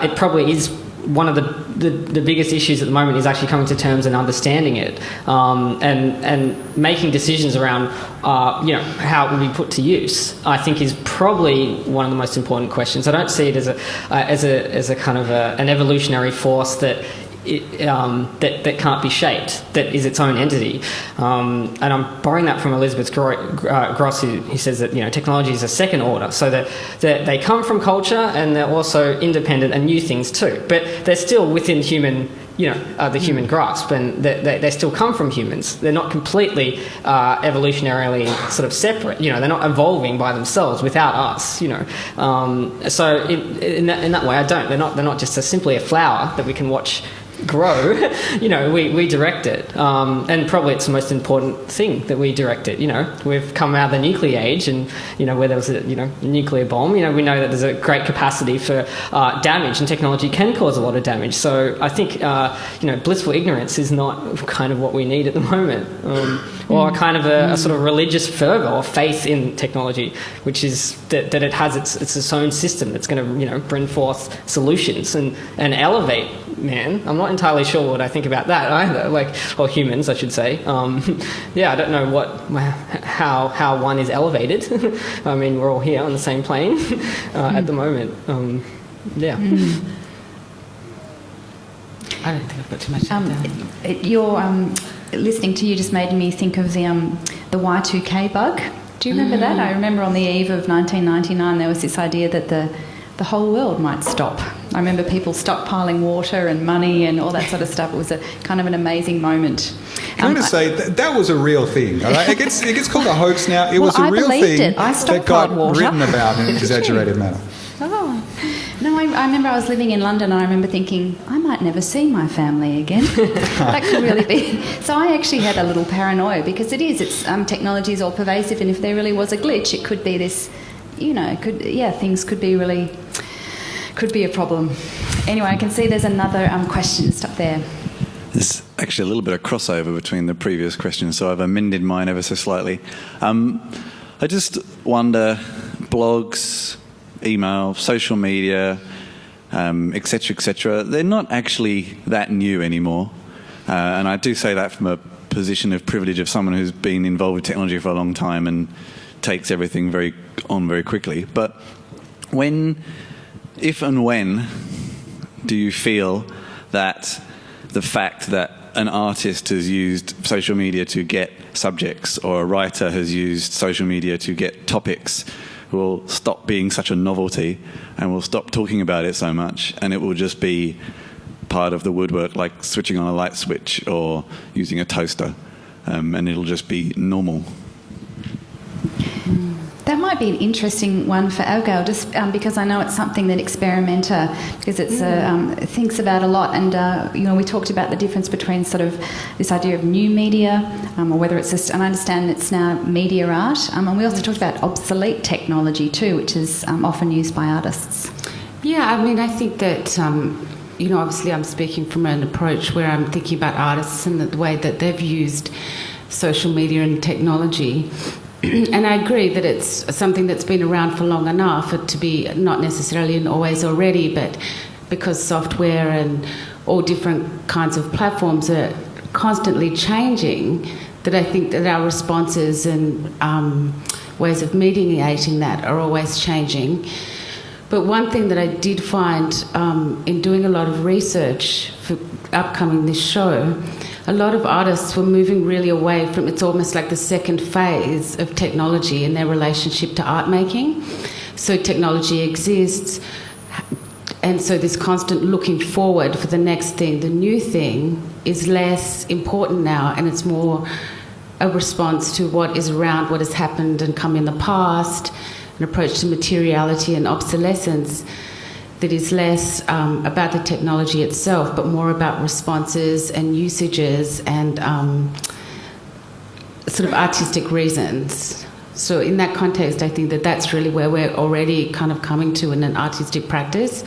it probably is one of the biggest issues at the moment is actually coming to terms and understanding it, and making decisions around how it will be put to use. I think is probably one of the most important questions. I don't see it as a kind of an evolutionary force that can't be shaped, that is its own entity. And I'm borrowing that from Elizabeth Gross, who says that technology is a second order, so that they come from culture and they're also independent and new things too, but they're still within human, the human grasp, and they still come from humans. They're not completely evolutionarily sort of separate. They're not evolving by themselves without us. So in that way, They're not just simply a flower that we can watch grow. We direct it, and probably it's the most important thing that we direct it. We've come out of the nuclear age, and where there was a nuclear bomb, we know that there's a great capacity for damage, and technology can cause a lot of damage. So I think blissful ignorance is not kind of what we need at the moment, or kind of a sort of religious fervour or faith in technology, which is that it has its own system that's going to bring forth solutions and elevate man. I'm not entirely sure what I think about that either, or humans, I should say. I don't know how one is elevated. I mean, we're all here on the same plane at the moment. I don't think I've got too much. Your listening to you just made me think of the Y2K bug. Do you remember that? I remember on the eve of 1999 there was this idea that the whole world might stop. I remember people stockpiling water and money and all that sort of stuff. It was a kind of an amazing moment. Can I just say that was a real thing? All right? It gets called a hoax now. It was a real believed thing it. I that got water. written about in an exaggerated manner. Oh. No, I remember I was living in London and I remember thinking, I might never see my family again. That could really be. So I actually had a little paranoia because it's technology is all pervasive, and if there really was a glitch, it could be this, things could be a problem. Anyway, I can see there's another question just up there. There's actually a little bit of crossover between the previous questions, so I've amended mine ever so slightly. I just wonder, blogs, email, social media, etc., they're not actually that new anymore. And I do say that from a position of privilege of someone who's been involved with technology for a long time and takes everything very quickly. But if and when do you feel that the fact that an artist has used social media to get subjects or a writer has used social media to get topics will stop being such a novelty and we'll stop talking about it so much, and it will just be part of the woodwork, like switching on a light switch or using a toaster, and it'll just be normal? That might be an interesting one for Abigail, just because I know it's something that Experimenta, because it's thinks about a lot, and we talked about the difference between sort of this idea of new media, or whether it's just, and I understand it's now media art, and we also talked about obsolete technology too, which is often used by artists. Yeah, I mean, I think that obviously I'm speaking from an approach where I'm thinking about artists and the way that they've used social media and technology. And I agree that it's something that's been around for long enough to be not necessarily and always already, but because software and all different kinds of platforms are constantly changing, that I think that our responses and ways of mediating that are always changing. But one thing that I did find in doing a lot of research for upcoming this show, a lot of artists were moving really away from, it's almost like the second phase of technology in their relationship to art making. So technology exists, and so this constant looking forward for the next thing, the new thing, is less important now, and it's more a response to what is around, what has happened and come in the past, an approach to materiality and obsolescence that is less about the technology itself, but more about responses and usages and sort of artistic reasons. So in that context, I think that that's really where we're already kind of coming to in an artistic practice.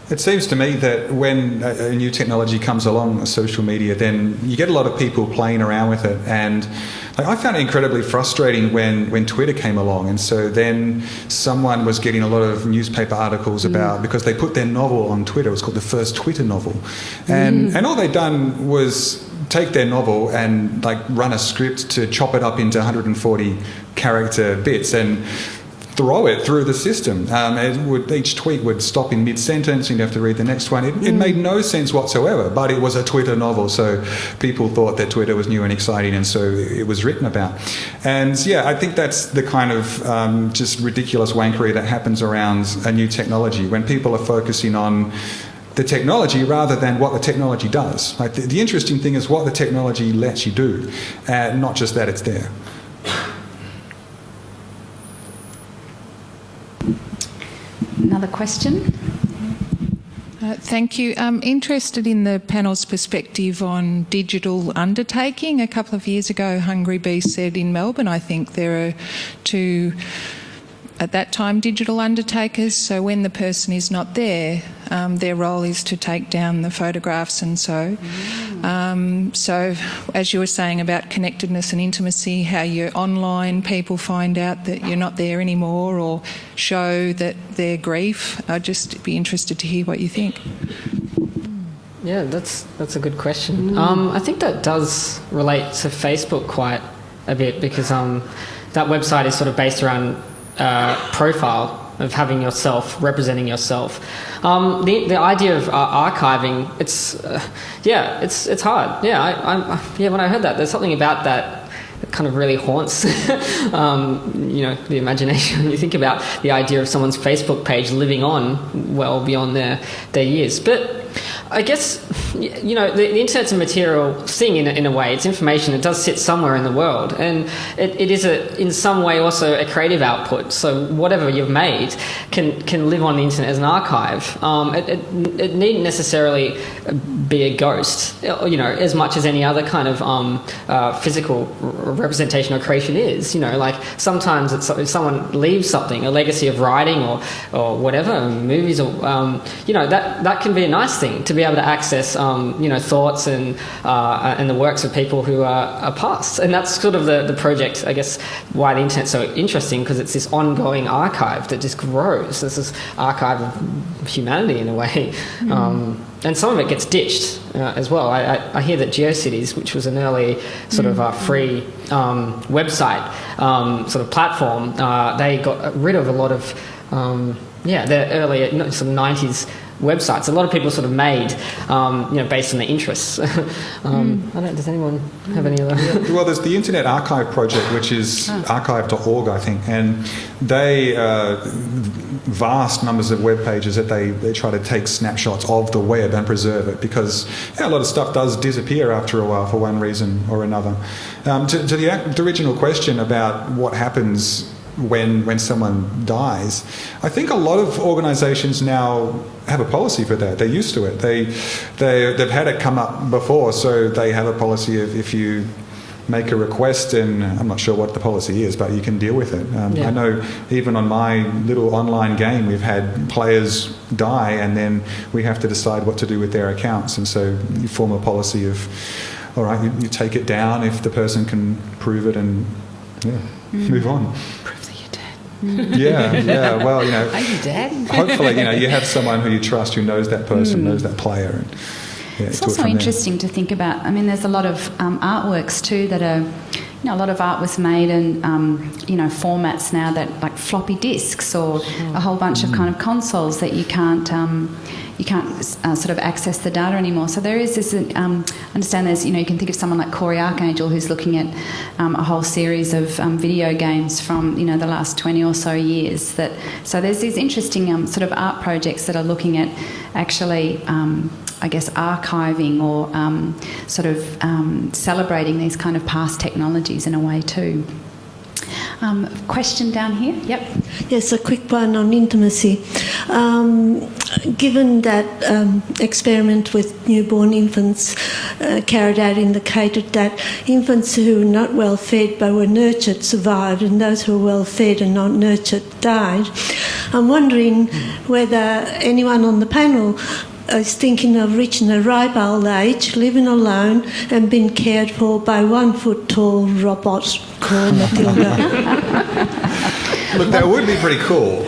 It seems to me that when a new technology comes along, social media, then you get a lot of people playing around with it. And I found it incredibly frustrating when Twitter came along. And so then someone was getting a lot of newspaper articles about, because they put their novel on Twitter. It was called the first Twitter novel. And all they'd done was take their novel and run a script to chop it up into 140 character bits and throw it through the system. Each tweet would stop in mid-sentence, you'd have to read the next one. It made no sense whatsoever, but it was a Twitter novel, so people thought that Twitter was new and exciting, and so it was written about. And yeah, I think that's the kind of just ridiculous wankery that happens around a new technology, when people are focusing on the technology rather than what the technology does. The interesting thing is what the technology lets you do, not just that it's there. Another question? Thank you. I'm interested in the panel's perspective on digital undertaking. A couple of years ago, Hungry Beast said in Melbourne, I think there are two, at that time, digital undertakers. So when the person is not there, their role is to take down the photographs and so. So as you were saying about connectedness and intimacy, how your online people find out that you're not there anymore or show that their grief, I'd just be interested to hear what you think. Yeah, that's a good question. I think that does relate to Facebook quite a bit, because that website is sort of based around profile of having yourself, representing yourself. The idea of archiving, it's hard. Yeah, when I heard that, there's something about that kind of really haunts the imagination when you think about the idea of someone's Facebook page living on well beyond their years. But I guess, you know, the internet's a material thing in a way. It's information. It does sit somewhere in the world. And it is, in some way, also a creative output. So whatever you've made can live on the internet as an archive. It needn't necessarily be a ghost, you know, as much as any other kind of physical representation or creation is. You know, like sometimes if someone leaves something, a legacy of writing or whatever, movies, or you know, that can be a nice thing to be able to access, you know, thoughts and the works of people who are past. And that's sort of the project, I guess, why the internet's so interesting, because it's this ongoing archive that just grows. This is archive of humanity in a way. And some of it gets ditched as well. I hear that GeoCities, which was an early sort of free website sort of platform, they got rid of a lot of their early sort of 90s websites. A lot of people sort of made, you know, based on their interests. I don't know, does anyone have any other? Well, there's the Internet Archive Project, which is archive.org, I think, and they vast numbers of web pages that they try to take snapshots of the web and preserve it, because a lot of stuff does disappear after a while for one reason or another. To the original question about what happens when someone dies, I think a lot of organisations now have a policy for that. They're used to it. They've had it come up before, so they have a policy of, if you make a request, and I'm not sure what the policy is, but you can deal with it. I know even on my little online game, we've had players die, and then we have to decide what to do with their accounts, and so you form a policy of, all right, you take it down if the person can prove it, and move on. Yeah. Well, you know, are you dead? Hopefully, you know, you have someone who you trust, who knows that person, knows that player. And, it's also interesting to think about. I mean, there's a lot of artworks too that are, you know, a lot of art was made in, you know, formats now that, like floppy disks, or a whole bunch of kind of consoles that you can't sort of access the data anymore. So there is this, understand there's, you know, you can think of someone like Corey Archangel, who's looking at a whole series of video games from, you know, the last 20 or so years. So there's these interesting sort of art projects that are looking at actually, I guess, archiving or sort of celebrating these kind of past technologies in a way too. Question down here. Yep. Yes, a quick one on intimacy. Given that experiment with newborn infants carried out indicated that infants who were not well fed but were nurtured survived, and those who were well fed and not nurtured died, I'm wondering whether anyone on the panel is thinking of reaching a ripe old age, living alone, and being cared for by 1 foot tall robot called Matilda. Look, that would be pretty cool.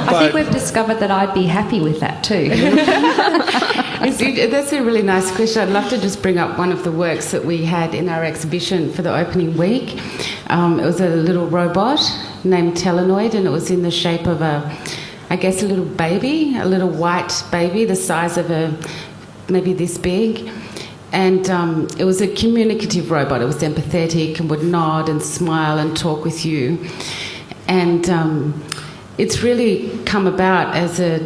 I think we've discovered that I'd be happy with that too. That's a really nice question. I'd love to just bring up one of the works that we had in our exhibition for the opening week. It was a little robot named Telenoid, and it was in the shape of a little baby, a little white baby, the size of maybe this big. And it was a communicative robot. It was empathetic and would nod and smile and talk with you. And it's really come about as a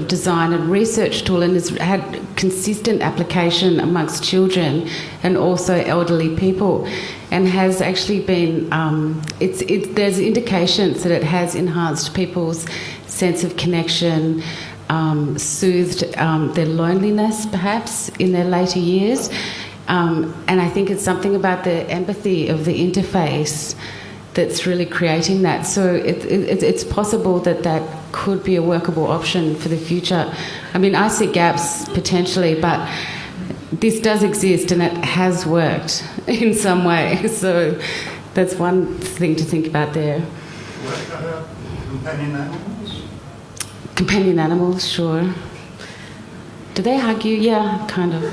design and research tool, and has had consistent application amongst children and also elderly people, and has actually been there's indications that it has enhanced people's sense of connection, soothed their loneliness perhaps in their later years, and I think it's something about the empathy of the interface that's really creating that. So it's possible that could be a workable option for the future. I mean, I see gaps potentially, but this does exist and it has worked in some way. So that's one thing to think about there. What about companion animals? Companion animals, sure. Do they hug you? Yeah, kind of.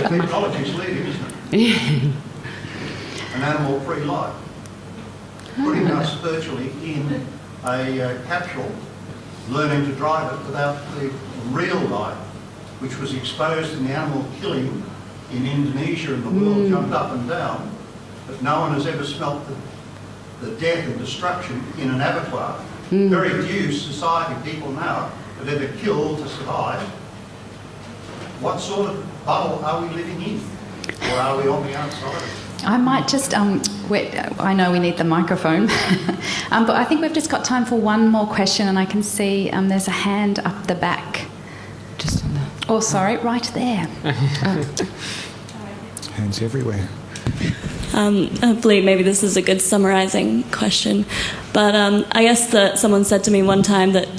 Technology's leading, isn't it? An animal-free life. Putting us virtually in a capsule, learning to drive it without the real life, which was exposed in the animal killing in Indonesia, and the world jumped up and down, but no one has ever smelt the death and destruction in an abattoir. Very few society people now but either kill to survive, what sort of bubble are we living in? Or are we on the outside of it? I might just, I know we need the microphone, but I think we've just got time for one more question, and I can see there's a hand up the back. Just on the... Oh, sorry, right there. Hands everywhere. Hopefully maybe this is a good summarising question, but I guess that someone said to me one time that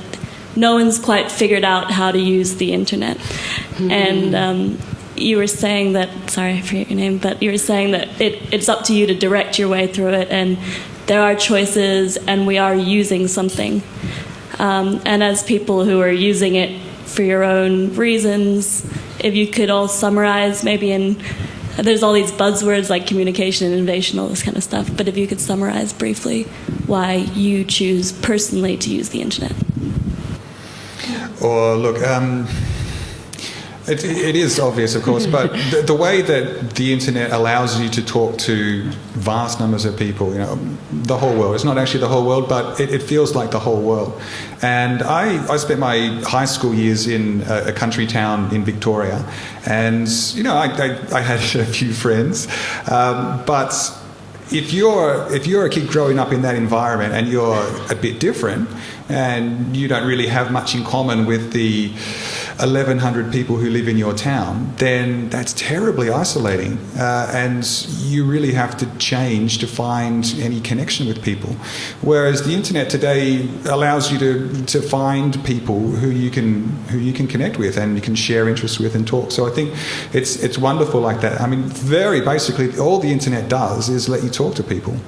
no one's quite figured out how to use the internet. Mm-hmm. And you were saying that, sorry, I forget your name, but you were saying that it's up to you to direct your way through it, and there are choices, and we are using something. And as people who are using it for your own reasons, if you could all summarise maybe in... There's all these buzzwords like communication, innovation, all this kind of stuff, but if you could summarise briefly why you choose personally to use the internet. Or look, it is obvious, of course, but the way that the internet allows you to talk to vast numbers of people, you know, the whole world. It's not actually the whole world, but it feels like the whole world. And I spent my high school years in a country town in Victoria, and you know, I had a few friends, but if you're a kid growing up in that environment and you're a bit different and you don't really have much in common with the 1,100 people who live in your town, then that's terribly isolating, and you really have to change to find any connection with people. Whereas the internet today allows you to find people who you can connect with and you can share interests with and talk. So I think it's wonderful like that. I mean, very basically, all the internet does is let you talk to people.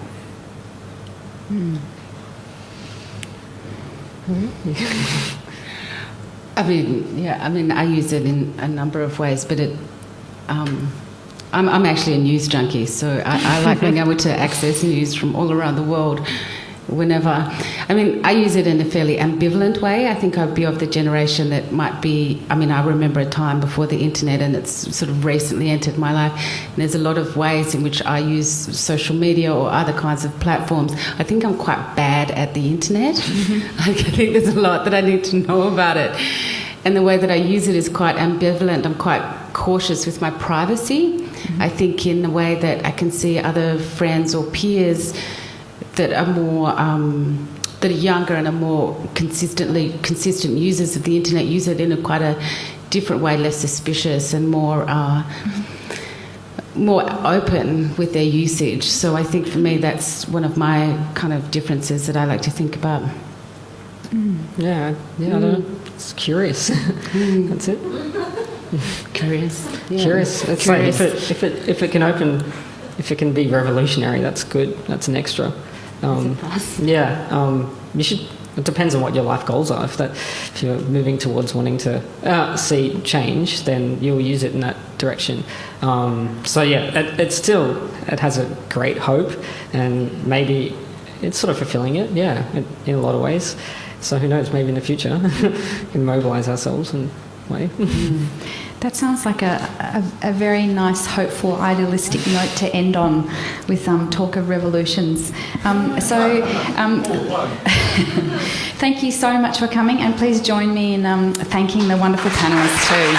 I use it in a number of ways, but I'm actually a news junkie, so I like being able to access news from all around the world whenever. I use it in a fairly ambivalent way. I think I'd be of the generation that might be... I remember a time before the internet, and it's sort of recently entered my life, and there's a lot of ways in which I use social media or other kinds of platforms. I think I'm quite bad at the internet. I think there's a lot that I need to know about it. And the way that I use it is quite ambivalent. I'm quite cautious with my privacy. I think in the way that I can see other friends or peers that are more that are younger and are more consistent users of the internet use it in quite a different way, less suspicious and more open with their usage. So I think for me that's one of my kind of differences that I like to think about. I don't know. It's curious. That's it. Curious. Yeah. Curious. It's curious. Like if it can open, if it can be revolutionary, that's good. That's an extra. You should. It depends on what your life goals are. If you're moving towards wanting to see change, then you'll use it in that direction. It has a great hope, and maybe it's sort of fulfilling it. Yeah, in a lot of ways. So who knows? Maybe in the future, we can mobilise ourselves in a way. That sounds like a very nice, hopeful, idealistic note to end on with talk of revolutions. Thank you so much for coming, and please join me in thanking the wonderful panellists too.